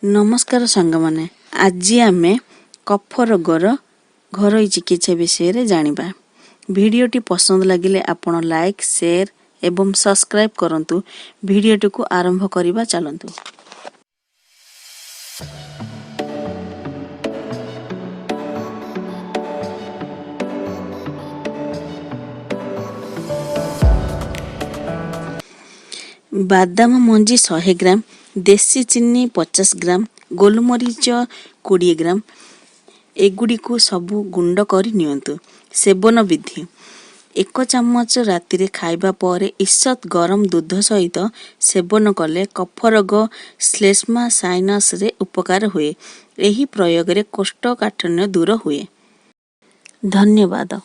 नमस्कार सांगमाने आज आमे कफ रोगर घरोई चिकित्सा विषय जानिबा। वीडियोटी पसंद लगिले आपण लाइक शेयर एवं सब्सक्राइब करंतु। वीडियोटी को आरंभ करिबा चलंतु। बादाम मंजी 100 ग्राम, देसी चीनी 50 ग्राम, गोलमरीच 20 ग्राम एगुड़ी को सबु गुंड करी नियंतु। सेवन विधि 1 चम्मच राति रे खाइबा परे ईषत गरम दूध सहित सेवन कले कफ रोग श्लेष्मा साइनस रे उपकार हुए। एही प्रयोग रे कोष्ठकाठिन्य दूर हुए। धन्यवाद।